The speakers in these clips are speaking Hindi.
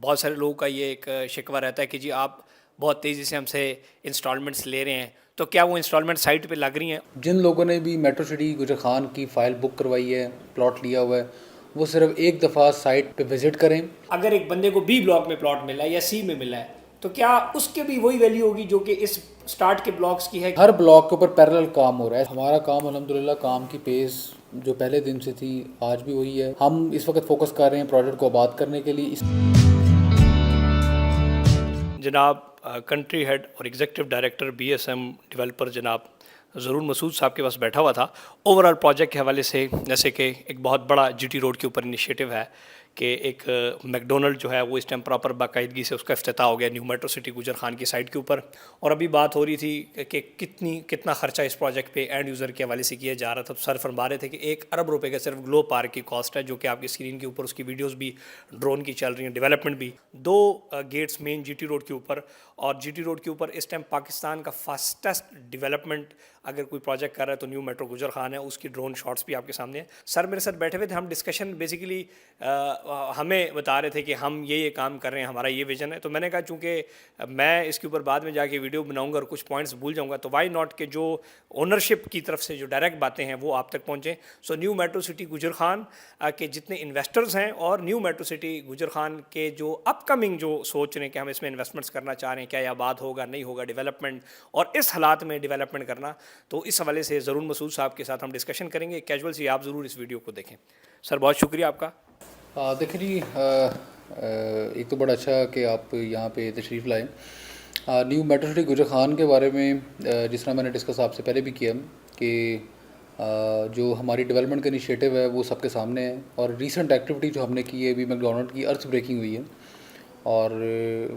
बहुत सारे लोगों का ये एक शिकवा रहता है कि जी आप बहुत तेज़ी से हमसे इंस्टॉलमेंट्स ले रहे हैं, तो क्या वो इंस्टॉलमेंट साइट पे लग रही हैं? जिन लोगों ने भी मेट्रो सिटी गुजर खान की फ़ाइल बुक करवाई है, प्लॉट लिया हुआ है, वो सिर्फ एक दफ़ा साइट पे विज़िट करें। अगर एक बंदे को बी ब्लॉक में प्लॉट मिला है या सी में मिला है, तो क्या उसके भी वही वैल्यू होगी जो कि इस स्टार्ट के ब्लॉक्स की है? हर ब्लॉक के ऊपर पैरेलल काम हो रहा है। हमारा काम अल्हम्दुलिल्लाह काम की पेस जो पहले दिन से थी आज भी वही है। हम इस वक्त फोकस कर रहे हैं प्रोजेक्ट को आबाद करने के लिए। जनाब कंट्री हेड और एग्जीक्यूटिव डायरेक्टर बीएसएम डेवलपर जनाब ज़रूर मसूद साहब के पास बैठा हुआ था। ओवरऑल प्रोजेक्ट के हवाले से, जैसे कि एक बहुत बड़ा जीटी रोड के ऊपर इनिशिएटिव है कि एक मैकडोनल्ड जो है वो इस टाइम प्रॉपर बाकायदगी से उसका इफ्तिताह हो गया न्यू मेट्रो सिटी गुजर खान की साइट के ऊपर। और अभी बात हो रही थी कि कितना खर्चा इस प्रोजेक्ट पे एंड यूज़र के हवाले से किया जा रहा था। तो सर फरमा रहे थे कि 1 अरब रुपए का सिर्फ ग्लो पार्क की कॉस्ट है, जो कि आपकी स्क्रीन के ऊपर उसकी वीडियोज़ भी ड्रोन की चल रही हैं, डेवलपमेंट भी 2 गेट्स मेन जीटी रोड के ऊपर। और जीटी रोड के ऊपर इस टाइम पाकिस्तान का फास्टेस्ट डेवलपमेंट अगर कोई प्रोजेक्ट कर रहा है तो न्यू मेट्रो गुजर खान है, उसकी ड्रोन शॉट्स भी आपके सामने हैं। सर मेरे साथ बैठे हुए थे, हम डिस्कशन बेसिकली हमें बता रहे थे कि हम ये काम कर रहे हैं, हमारा ये विजन है। तो मैंने कहा चूँकि मैं इसके ऊपर बाद में जाके वीडियो बनाऊंगा और कुछ पॉइंट्स भूल जाऊंगा, तो वाई नॉट के जो ओनरशिप की तरफ से जो डायरेक्ट बातें हैं वो आप तक पहुँचें। सो न्यू मेट्रो सिटी गुजर खान के जितने इन्वेस्टर्स हैं और न्यू मेट्रो सिटी गुजर खान के जो अपकमिंग जो सोच रहे हैं कि हम इसमें इन्वेस्टमेंट्स करना चाह रहे हैं, क्या यह आबाद होगा नहीं होगा डेवलपमेंट, और इस हालात में डेवलपमेंट करना, तो इस हवाले से ज़रूर मसूद साहब के साथ हम डिस्कशन करेंगे। कैजुअल से आप ज़रूर इस वीडियो को देखें। सर बहुत शुक्रिया आपका। देखिए जी, एक तो बड़ा अच्छा कि आप यहाँ पे तशरीफ़ लाए। न्यू मेट्रो सिटी गुजर खान के बारे में जिस तरह मैंने डिस्कस आपसे पहले भी किया कि जो हमारी डेवलपमेंट का इनिशिएटिव है वो सबके सामने है। और रीसेंट एक्टिविटी जो हमने की है अभी मैकडोनल्ड की अर्थ ब्रेकिंग हुई है और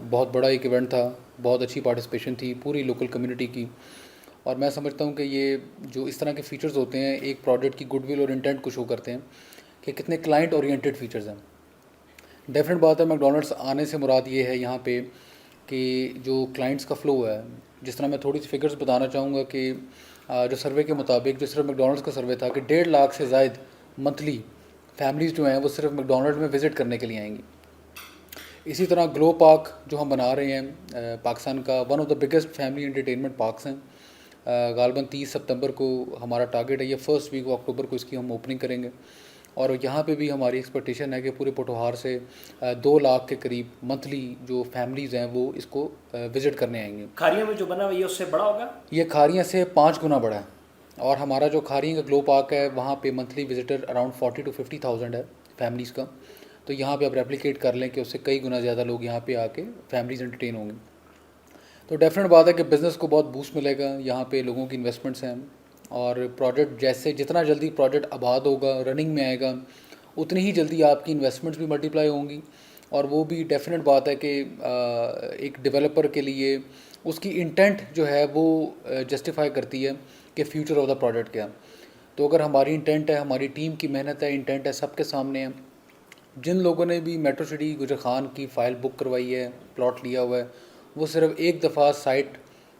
बहुत बड़ा एक इवेंट था, बहुत अच्छी पार्टिसिपेशन थी पूरी लोकल कम्युनिटी की। और मैं समझता हूँ कि ये जो इस तरह के फ़ीचर्स होते हैं एक प्रोजेक्ट की गुडविल और इंटेंट को शो करते हैं कि कितने क्लाइंट ओरिएंटेड फ़ीचर्स हैं। डेफिनेट बात है, मैकडोनल्ड्स आने से मुराद ये है यहाँ पे कि जो क्लाइंट्स का फ़्लो है, जिस तरह मैं थोड़ी सी फिगर्स बताना चाहूँगा कि जो सर्वे के मुताबिक, जो सिर्फ मैकडोनल्ड्स का सर्वे था कि 1.5 लाख से ज़ायद मंथली फैमिलीज़ जो हैं वो सिर्फ मैकडोनल्ड्स में विज़िट करने के लिए आएंगी। इसी तरह ग्लो पार्क जो हम बना रहे हैं पाकिस्तान का one of the biggest family entertainment parks हैं। गालबन 30 सितंबर को हमारा टारगेट है, ये फर्स्ट वीक ऑफ अक्टूबर को इसकी हम ओपनिंग करेंगे। और यहाँ पे भी हमारी एक्सपेक्टेशन है कि पूरे पोठोहार से 2 लाख के करीब मंथली जो फैमिलीज़ हैं वो इसको विज़िट करने आएंगे। खारियों में जो बना हुआ ये उससे बड़ा होगा? ये खारियाँ से 5 गुना बड़ा है। और हमारा जो खारियाँ का ग्लो पार्क है वहाँ पे मंथली विजिटर अराउंड 40 to 50,000 है फैमिलीज़ का। तो यहाँ पे आप रेप्लिकेट कर लें कि उससे कई गुना ज़्यादा लोग यहाँ पे आके फैमिलीज़ एंटरटेन होंगे। तो डेफिनेट बात है कि बिज़नेस को बहुत बूस्ट मिलेगा, यहाँ पे लोगों की इन्वेस्टमेंट्स हैं। और प्रोजेक्ट जैसे जितना जल्दी प्रोजेक्ट आबाद होगा, रनिंग में आएगा, उतनी ही जल्दी आपकी इन्वेस्टमेंट्स भी मल्टीप्लाई होंगी। और वो भी डेफिनेट बात है कि एक डेवलपर के लिए उसकी इंटेंट जो है वो जस्टिफाई करती है कि फ्यूचर ऑफ द प्रोजेक्ट क्या। तो अगर हमारी इंटेंट है, हमारी टीम की मेहनत है, इंटेंट है, सबके सामने है। जिन लोगों ने भी मेट्रो सिटी गुजर खान की फ़ाइल बुक करवाई है, प्लॉट लिया हुआ है, वो सिर्फ एक दफ़ा साइट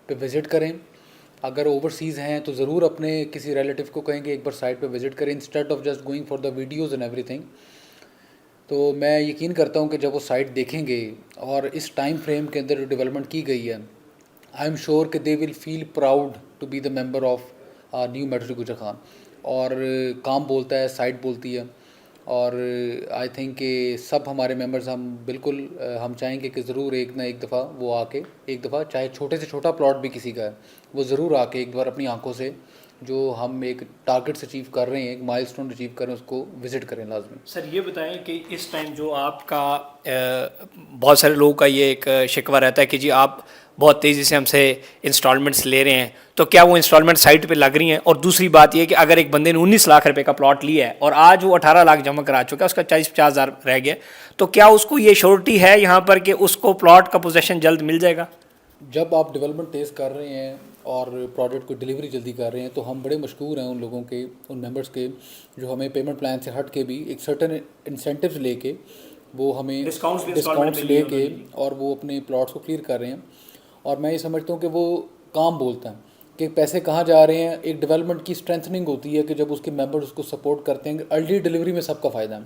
पे विज़िट करें। अगर ओवरसीज़ हैं तो ज़रूर अपने किसी रिलेटिव को कहेंगे एक बार साइट पे विज़िट करें, instead of just going for the videos and everything. तो मैं यकीन करता हूँ कि जब वो साइट देखेंगे और इस टाइम फ्रेम के अंदर जो डेवलपमेंट की गई है, आई एम श्योर कि they will feel proud to be the member of new metro Gujar Khan. और काम बोलता है, साइट बोलती है। और आई थिंक कि सब हमारे मेंबर्स हम बिल्कुल हम चाहेंगे कि ज़रूर एक ना एक दफ़ा वो आके, एक दफ़ा चाहे छोटे से छोटा प्लॉट भी किसी का है, वो ज़रूर आके एक बार अपनी आंखों से जो हम एक टारगेट्स अचीव कर रहे हैं, एक माइलस्टोन अचीव कर रहे हैं, उसको विज़िट करें लाजमी। सर ये बताएं कि इस टाइम जो आपका बहुत सारे लोगों का ये एक शिकवा रहता है कि जी आप बहुत तेज़ी से हमसे इंस्टॉलमेंट्स ले रहे हैं, तो क्या वो इंस्टॉलमेंट साइट पे लग रही हैं? और दूसरी बात ये कि अगर एक बंदे ने 19 लाख रुपए का प्लॉट लिया है और आज वो 18 लाख जमा करा चुका है, उसका 40-50 हज़ार रह गया, तो क्या उसको ये श्योरिटी है यहाँ पर कि उसको प्लॉट का पोजेसन जल्द मिल जाएगा? जब आप डेवलपमेंट तेज़ कर रहे हैं और प्रोजेक्ट को डिलीवरी जल्दी कर रहे हैं तो हम बड़े मशकूर हैं उन लोगों के, उन मेंबर्स के जो हमें पेमेंट प्लान से हट के भी एक सर्टन इंसेंटिव्स लेके वो हमें डिस्काउंट्स लेके और वो अपने प्लॉट्स को क्लियर कर रहे हैं। और मैं ये समझता हूँ कि वो काम बोलता है कि पैसे कहाँ जा रहे हैं। एक डेवलपमेंट की स्ट्रेंथनिंग होती है कि जब उसके मेंबर्स उसको सपोर्ट करते हैं, अर्ली डिलीवरी में सबका फ़ायदा है।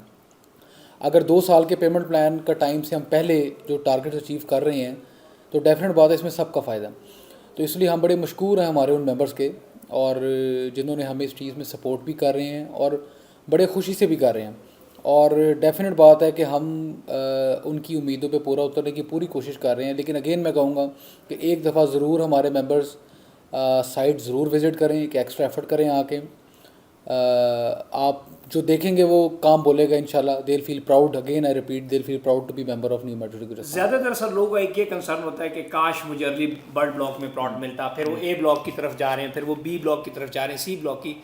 अगर 2 साल के पेमेंट प्लान का टाइम से हम पहले जो टारगेट अचीव कर रहे हैं तो डेफिनेट बात है इसमें सबका फ़ायदा। तो इसलिए हम बड़े मशकूर हैं हमारे उन मेंबर्स के, और जिन्होंने हमें इस चीज़ में सपोर्ट भी कर रहे हैं और बड़े खुशी से भी कर रहे हैं। और डेफिनेट बात है कि हम उनकी उम्मीदों पे पूरा उतरने की पूरी कोशिश कर रहे हैं। लेकिन अगेन मैं कहूँगा कि एक दफ़ा ज़रूर हमारे मेंबर्स साइट ज़रूर विज़िट करें, एक एक्स्ट्रा एफर्ट करें आके। आप जो देखेंगे वो काम बोलेगा इंशाल्लाह। They will feel proud, again I repeat, they will feel proud to be member of new metro city. ज़्यादातर सर लोगों का एक ये कंसर्न होता है कि काश मुझे अर्ली बर्ड ब्लॉक में प्लॉट मिलता, फिर वो ए ब्लॉक की तरफ जा रहे हैं, फिर वो बी ब्लॉक की तरफ जा रहे हैं, सी ब्लॉक की।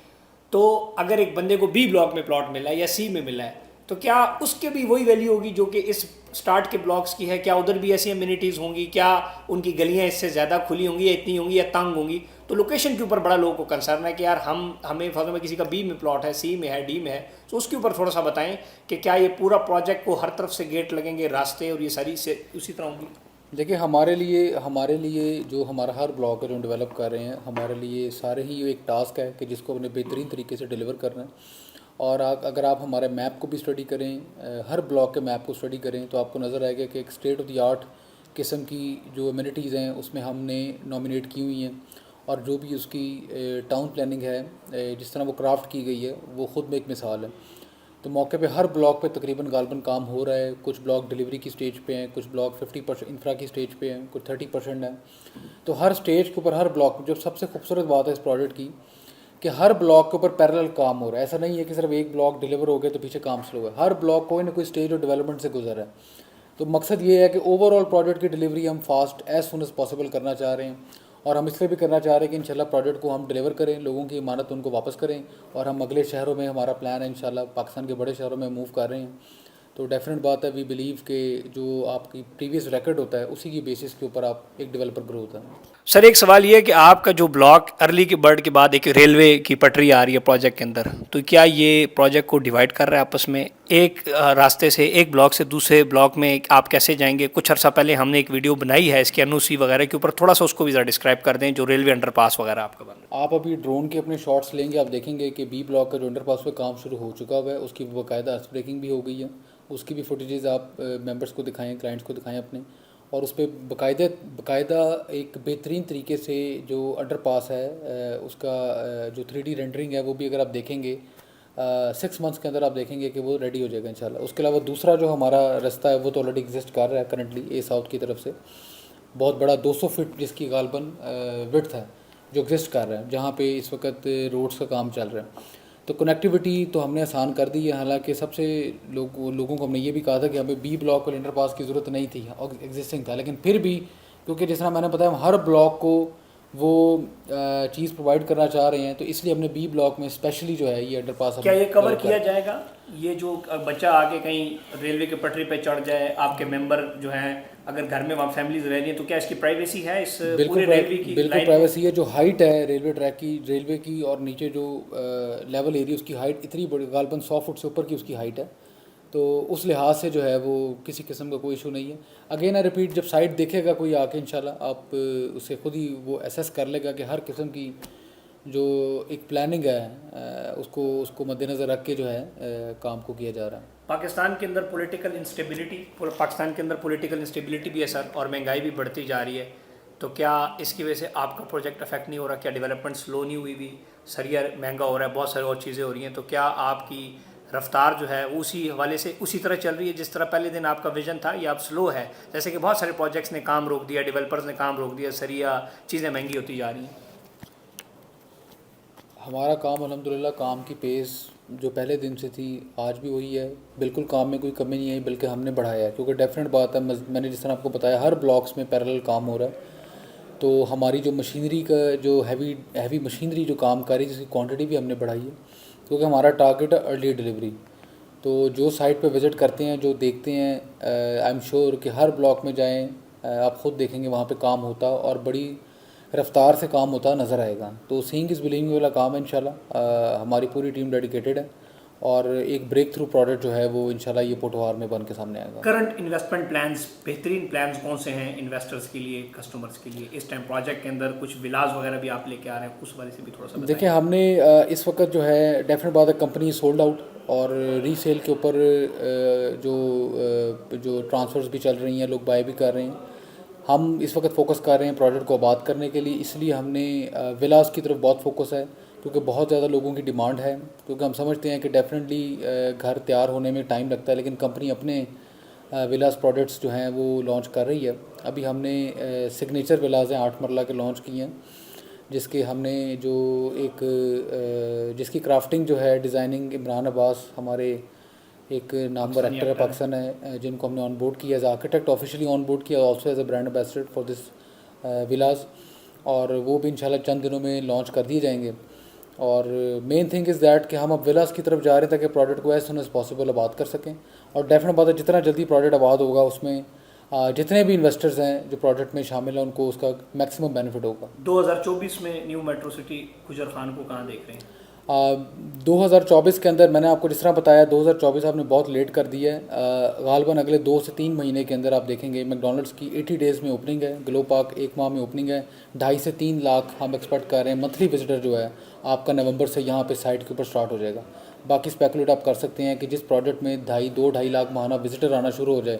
तो अगर एक बंदे को बी ब्लॉक में प्लॉट मिला है या सी में मिला है तो क्या उसके भी वही वैल्यू होगी जो कि इस स्टार्ट के ब्लॉक्स की है? क्या उधर भी ऐसी एमिनिटीज़ होंगी? क्या उनकी गलियां इससे ज़्यादा खुली होंगी या इतनी होंगी या तंग होंगी? तो लोकेशन के ऊपर बड़ा लोगों को कंसर्न है कि यार हमें फॉर में किसी का बी में प्लॉट है, सी में है, डी में है, तो उसके ऊपर थोड़ा सा बताएं कि क्या ये पूरा प्रोजेक्ट को हर तरफ से गेट लगेंगे, रास्ते और ये सारी से उसी तरह होंगी? देखिए हमारे लिए जो हमारा हर ब्लॉक है जो हम डेवलप कर रहे हैं, हमारे लिए सारे ही एक टास्क है कि जिसको हमने बेहतरीन तरीके से डिलीवर करना है। और अगर आप हमारे मैप को भी स्टडी करें, हर ब्लॉक के मैप को स्टडी करें, तो आपको नज़र आएगा कि एक स्टेट ऑफ द आर्ट किस्म की जो एमिनिटीज़ हैं उसमें हमने नॉमिनेट की हुई हैं। और जो भी उसकी टाउन प्लानिंग है, जिस तरह वो क्राफ्ट की गई है, वो ख़ुद में एक मिसाल है। तो मौके पे हर ब्लॉक पे तकरीबन गालबन काम हो रहा है। कुछ ब्लॉक डिलीवरी की स्टेज पे हैं, कुछ ब्लॉक 50% इंफ्रा की स्टेज पे हैं, कुछ 30% है। तो हर स्टेज के ऊपर हर ब्लॉक, जो सबसे खूबसूरत बात है इस प्रोजेक्ट की कि हर ब्लॉक के ऊपर पैरेलल काम हो रहा है। ऐसा नहीं है कि सिर्फ एक ब्लॉक डिलीवर हो गया तो पीछे काम स्लो है। हर ब्लॉक कोई ना कोई स्टेज ऑफ डेवलपमेंट से गुजर है। तो मकसद ये है कि ओवरऑल प्रोजेक्ट की डिलीवरी हम fast as soon as possible करना चाह रहे हैं। और हम इसलिए भी करना चाह रहे हैं कि इंशाल्लाह प्रोजेक्ट को हम डिलीवर करें, लोगों की इमानत उनको वापस करें। और हम अगले शहरों में, हमारा प्लान है इंशाल्लाह पाकिस्तान के बड़े शहरों में मूव कर रहे हैं। तो डेफिनेट बात है, वी बिलीव कि जो आपकी प्रीवियस रिकॉर्ड होता है उसी की बेसिस के ऊपर आप एक डेवलपर ग्रो होता है। सर एक सवाल ये है कि आपका जो ब्लॉक अर्ली के बर्ड के बाद एक रेलवे की पटरी आ रही है प्रोजेक्ट के अंदर, तो क्या ये प्रोजेक्ट को डिवाइड कर रहा है आपस में? एक रास्ते से एक ब्लॉक से दूसरे ब्लॉक में आप कैसे जाएंगे? कुछ अर्सा पहले हमने एक वीडियो बनाई है इसके एनओसी वगैरह के ऊपर, थोड़ा सा उसको भी ज़रा डिस्क्राइब कर दें, जो रेलवे अंडरपास वगैरह आपका बन रहा है। आप अभी ड्रोन के अपने शॉट्स लेंगे, आप देखेंगे कि बी ब्लॉक का जो अंडरपास पे काम शुरू हो चुका हुआ है, उसकी बाकायदा अर्थ ब्रेकिंग भी हो गई है। उसकी भी फुटेजेस आप मेंबर्स को दिखाएं, क्लाइंट्स को दिखाएं अपने। और उस पर बाकायदा एक बेहतरीन तरीके से जो अंडरपास है उसका जो 3D रेंडरिंग है वो भी अगर आप देखेंगे 6 मंथ्स के अंदर आप देखेंगे कि वो रेडी हो जाएगा इंशाल्लाह। उसके अलावा दूसरा जो हमारा रास्ता है वो तो ऑलरेडी एग्जिस्ट कर रहा है करंटली, ए साउथ की तरफ से बहुत बड़ा 200 फीट जिसकी गालबन विड्थ है जो एग्जिस्ट कर रहा है, जहाँ पे इस वक्त रोड्स का काम चल रहा है। तो कनेक्टिविटी तो हमने आसान कर दी है। हालांकि सबसे लोगों को हमने ये भी कहा था कि हमें बी ब्लॉक और इंटरपास की ज़रूरत नहीं थी, एग्जिस्टिंग था। लेकिन फिर भी क्योंकि जिस तरह मैंने बताया हम हर ब्लॉक को वो चीज़ प्रोवाइड करना चाह रहे हैं, तो इसलिए हमने बी ब्लॉक में स्पेशली जो है ये अंडरपास। क्या ये कवर किया जाएगा? ये जो बच्चा आके कहीं रेलवे के पटरी पे चढ़ जाए, आपके मेंबर जो हैं अगर घर में वहाँ फैमिलीज रह रही हैं, तो क्या इसकी प्राइवेसी है इस पूरे रेलवे की? बिल्कुल प्राइवेसी है। जो हाइट है रेलवे की और नीचे जो लेवल एरिया उसकी हाइट इतनी बड़ी, गालबन 100 फुट से ऊपर की उसकी हाइट है। तो उस लिहाज से जो है वो किसी किस्म का कोई इशू नहीं है। अगेन आई रिपीट, जब साइट देखेगा कोई आके इंशाल्लाह आप उसे खुद ही वो एसेस कर लेगा कि हर किस्म की जो एक प्लानिंग है उसको मद्देनज़र रख के जो है काम को किया जा रहा है। पाकिस्तान के अंदर पॉलिटिकल इंस्टेबिलिटी भी है सर, और महंगाई भी बढ़ती जा रही है। तो क्या इसकी वजह से आपका प्रोजेक्ट अफेक्ट नहीं हो रहा? क्या डेवलपमेंट स्लो नहीं हुई भी? सरिया महंगा हो रहा है, बहुत सारी और चीज़ें हो रही हैं, तो क्या आपकी रफ्तार जो है उसी हवाले से उसी तरह चल रही है जिस तरह पहले दिन आपका विजन था, या आप स्लो है? जैसे कि बहुत सारे प्रोजेक्ट्स ने काम रोक दिया, डेवलपर्स ने काम रोक दिया, सरिया चीज़ें महंगी होती जा रही हैं। हमारा काम अल्हम्दुलिल्लाह, काम की पेस जो पहले दिन से थी आज भी वही है। बिल्कुल काम में कोई कमी नहीं आई, बल्कि हमने बढ़ाया है। क्योंकि डेफिनेट बात है, मैंने जिस तरह आपको बताया हर ब्लॉक्स में पैरेलल काम हो रहा है। तो हमारी जो मशीनरी का जो हैवी मशीनरी जो काम कर रही है, जिसकी क्वांटिटी भी हमने बढ़ाई है, क्योंकि हमारा टारगेट है अर्ली डिलीवरी। तो जो साइट पे विज़िट करते हैं, जो देखते हैं, आई एम श्योर कि हर ब्लॉक में जाएं, आप ख़ुद देखेंगे वहाँ पे काम होता और बड़ी रफ्तार से काम होता नज़र आएगा। तो सीइंग इज़ बिलीविंग वाला काम है इंशाल्लाह। हमारी पूरी टीम डेडिकेटेड है और एक ब्रेक थ्रू प्रोडक्ट जो है वो इंशाल्लाह ये पोटोहार में बन के सामने आएगा। करंट इन्वेस्टमेंट प्लान्स, बेहतरीन प्लान्स कौन से हैं इन्वेस्टर्स के लिए, कस्टमर्स के लिए इस टाइम प्रोजेक्ट के अंदर? कुछ विलास वगैरह भी आप लेके आ रहे हैं, उस वाले से भी थोड़ा सा देखिए, हमने इस वक्त जो है डेफिनेट बात है कंपनी सोल्ड आउट, और रीसेल के ऊपर जो ट्रांसफ़र्स भी चल रही हैं, लोग बाय भी कर रहे हैं। हम इस वक्त फोकस कर रहे हैं प्रोडक्ट को आबाद करने के लिए, इसलिए हमने विलास की तरफ बहुत फोकस है, क्योंकि बहुत ज़्यादा लोगों की डिमांड है। क्योंकि हम समझते हैं कि डेफिनेटली घर तैयार होने में टाइम लगता है, लेकिन कंपनी अपने विलास प्रोडक्ट्स जो हैं वो लॉन्च कर रही है। अभी हमने सिग्नेचर विलास हैं 8 मरला के लॉन्च किए हैं, जिसके हमने जो जिसकी क्राफ्टिंग जो है, डिज़ाइनिंग इमरान अब्बास हमारे एक नामवर एक्टर है, पाकिस्तान है, जिनको हमने ऑन बोर्ड किया as architect, officially on board किया, also as a brand ambassador for this Vilas, और वो भी इंशाल्लाह चंद दिनों में लॉन्च कर दिए जाएंगे। और मेन थिंग इज़ दैट कि हम अब विलास की तरफ जा रहे हैं ताकि प्रोडक्ट को एज सुन एज़ पॉसिबल आबाद कर सकें। और डेफिनेट बात है जितना जल्दी प्रोडक्ट आबाद होगा, उसमें जितने भी इन्वेस्टर्स हैं जो प्रोडक्ट में शामिल हैं, उनको उसका मैक्सिमम बेनिफिट होगा। 2024 में न्यू मेट्रो सिटी गुजर खान को कहाँ देख रहे हैं? 2024 के अंदर मैंने आपको जिस तरह बताया, 2024 आपने बहुत लेट कर दिया है। गालबन अगले 2 से 3 महीने के अंदर आप देखेंगे मैकडॉनल्ड्स की 80 डेज़ में ओपनिंग है, ग्लो पार्क 1 माह में ओपनिंग है। 2.5 से 3 लाख हम एक्सपेक्ट कर रहे हैं मंथली विजिटर जो है आपका नवंबर से यहाँ पे साइट के ऊपर स्टार्ट हो जाएगा। बाकी स्पेकुलेट आप कर सकते हैं कि जिस प्रोडक्ट में 2.5 लाख माहाना विजिटर आना शुरू हो जाए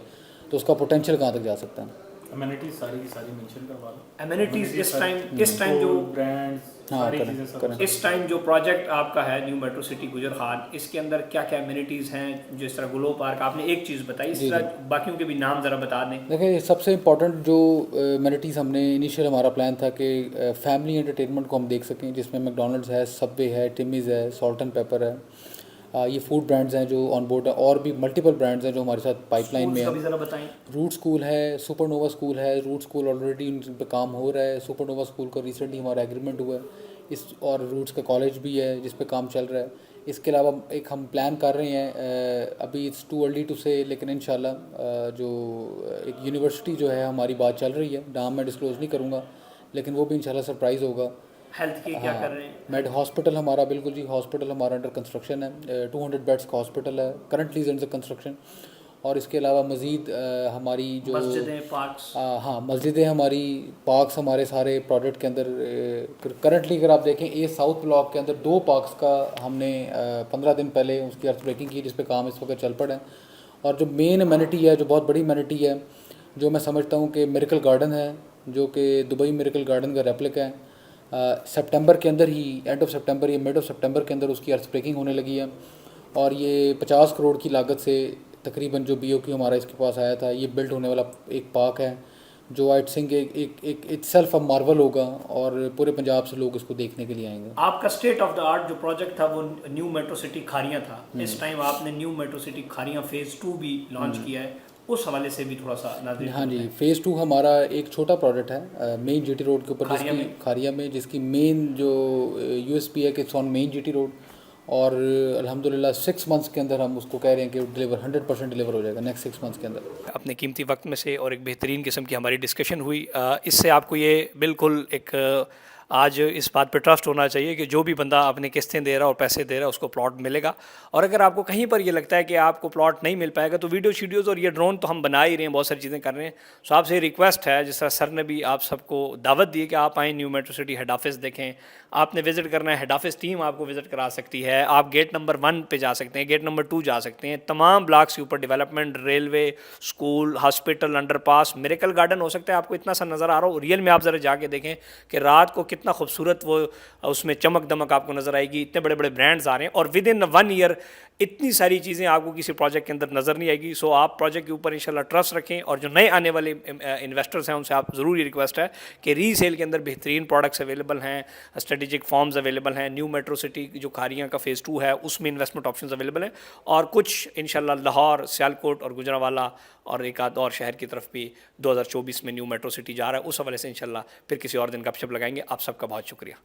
तो उसका पोटेंशियल कहाँ तक जा सकता है। अमेनिटीज सारी की सारी मेंशन करवा दो। एमिनिटीज इस टाइम जो ब्रांड्स हाँ, सारी करें, चीज़ें सब करें। इस टाइम जो प्रोजेक्ट आपका है न्यू मेट्रो सिटी गुजर खान, इसके अंदर क्या क्या एमिनिटीज़ हैं? जिस तरह ग्लो पार्क आपने एक चीज़ बताई, इस तरह बाकियों के भी नाम ज़रा बता दें। देखिए, सबसे इम्पॉर्टेंट जो एमिनिटीज़ हमने इनिशियल हमारा प्लान था कि फैमिली एंटरटेनमेंट को हम देख सकें, जिसमें मैकडॉनल्ड्स है, सबवे है, टिमीज़ है, सॉल्ट एंड पेपर है। ये फूड ब्रांड्स हैं जो ऑन बोर्ड है, और भी मल्टीपल ब्रांड्स हैं जो हमारे साथ पाइपलाइन में स्कूल्स का भी है। ज़रा बताएं। रूट स्कूल है, सुपरनोवा स्कूल है। रूट स्कूल ऑलरेडी उन पे काम हो रहा है, सुपरनोवा स्कूल का रिसेंटली हमारा एग्रीमेंट हुआ है इस, और रूट्स का कॉलेज भी है जिस पे काम चल रहा है। इसके अलावा एक हम प्लान कर रहे हैं, अभी इट्स टू अर्ली टू से, लेकिन इंशाल्लाह जो एक यूनिवर्सिटी जो है हमारी बात चल रही है, नाम मैं डिस्क्लोज़ नहीं करूँगा, लेकिन वो भी इंशाल्लाह सरप्राइज़ होगा। हेल्थ के क्या कर रहे हैं? मेड हॉस्पिटल हमारा, बिल्कुल जी, हॉस्पिटल हमारा अंडर कंस्ट्रक्शन है, 200 बेड्स का हॉस्पिटल है, करंटली इज अंडर कंस्ट्रक्शन। और इसके अलावा मज़ीद हमारी जो मस्जिदें, पार्क्स। हाँ, मस्जिदें हमारी, पार्क्स हमारे सारे प्रोडक्ट के अंदर करंटली अगर आप देखें, ए साउथ ब्लॉक के अंदर 2 पार्क्स का हमने 15 दिन पहले उसकी अर्थ ब्रेकिंग की, जिस पे काम इस वक्त चल पड़ा है। और जो मेन अमेनिटी है, जो बहुत बड़ी अमेनिटी है, जो मैं समझता हूँ कि मिरेकल गार्डन है, जो कि दुबई मिरेकल गार्डन का रेप्लिका है। सितंबर के अंदर ही, एंड ऑफ सितंबर या मिड ऑफ सितंबर के अंदर उसकी अर्थ ब्रेकिंग होने लगी है, और ये 50 करोड़ की लागत से तकरीबन जो BOQ हमारा इसके पास आया था, ये बिल्ड होने वाला एक पार्क है जो आई थिंक एक इटसेल्फ अ मार्वल होगा, और पूरे पंजाब से लोग इसको देखने के लिए आएंगे। आपका स्टेट ऑफ द आर्ट जो प्रोजेक्ट था वो न्यू मेट्रो सिटी खारियां था। इस टाइम आपने new metro city Khariyan phase 2 भी लॉन्च किया है, उस हवाले से भी थोड़ा सा नाज़रीन। हाँ जी, फेज़ 2 हमारा एक छोटा प्रोडक्ट है मेन GT रोड के ऊपर, खारिया में, जिसकी मेन जो USP है कि it's on main GT road, और अल्हम्दुलिल्लाह 6 मंथ्स के अंदर हम उसको कह रहे हैं कि डिलीवर 100% डिलीवर हो जाएगा नेक्स्ट 6 मंथ्स के अंदर। अपने कीमती वक्त में से और एक बेहतरीन किस्म की हमारी डिस्कशन हुई। इससे आपको ये बिल्कुल एक आज इस बात पे ट्रस्ट होना चाहिए कि जो भी बंदा अपने किस्तें दे रहा है और पैसे दे रहा है उसको प्लॉट मिलेगा। और अगर आपको कहीं पर ये लगता है कि आपको प्लॉट नहीं मिल पाएगा तो वीडियोज़ और ये ड्रोन तो हम बना ही रहे हैं, बहुत सारी चीज़ें कर रहे हैं। सो आपसे रिक्वेस्ट है, जिस तरह सर ने भी आप सबको दावत दी है कि आप आएँ new metro city head office देखें। आपने विज़िट करना है, हेड ऑफिस टीम आपको विज़िट करा सकती है। आप गेट नंबर 1 पे जा सकते हैं, गेट नंबर 2 जा सकते हैं। तमाम ब्लॉक्स के ऊपर development, railway, school, hospital, underpass, miracle garden हो सकता है आपको इतना सा नज़र आ रहा हो, रियल में आप ज़रा जाके देखें कि रात को कितना खूबसूरत वो उसमें चमक दमक आपको नज़र आएगी। इतने बड़े बड़े ब्रांड्स आ रहे हैं और विद इन 1 ईयर इतनी सारी चीज़ें आपको किसी प्रोजेक्ट के अंदर नज़र नहीं आएगी। सो आप प्रोजेक्ट के ऊपर इंशाल्लाह ट्रस्ट रखें, और जो नए आने वाले इन्वेस्टर्स हैं उनसे आप ज़रूर ये रिक्वेस्ट है कि रीसेल के अंदर बेहतरीन प्रोडक्ट्स अवेलेबल हैं, स्ट्रेटेजिक फॉर्म्स अवेलेबल हैं। न्यू मेट्रो सिटी जो खारियां का फेज़ 2 है उसमें इन्वेस्टमेंट ऑप्शंस अवेलेबल हैं, और कुछ इंशाल्लाह लाहौर, सियालकोट और गुजरांवाला और एक आध और शहर की तरफ भी 2024 में न्यू मेट्रो सिटी जा रहा है। उस हवाले से इंशाल्लाह फिर किसी और दिन गपशप लगाएंगे। आप सबका बहुत शुक्रिया।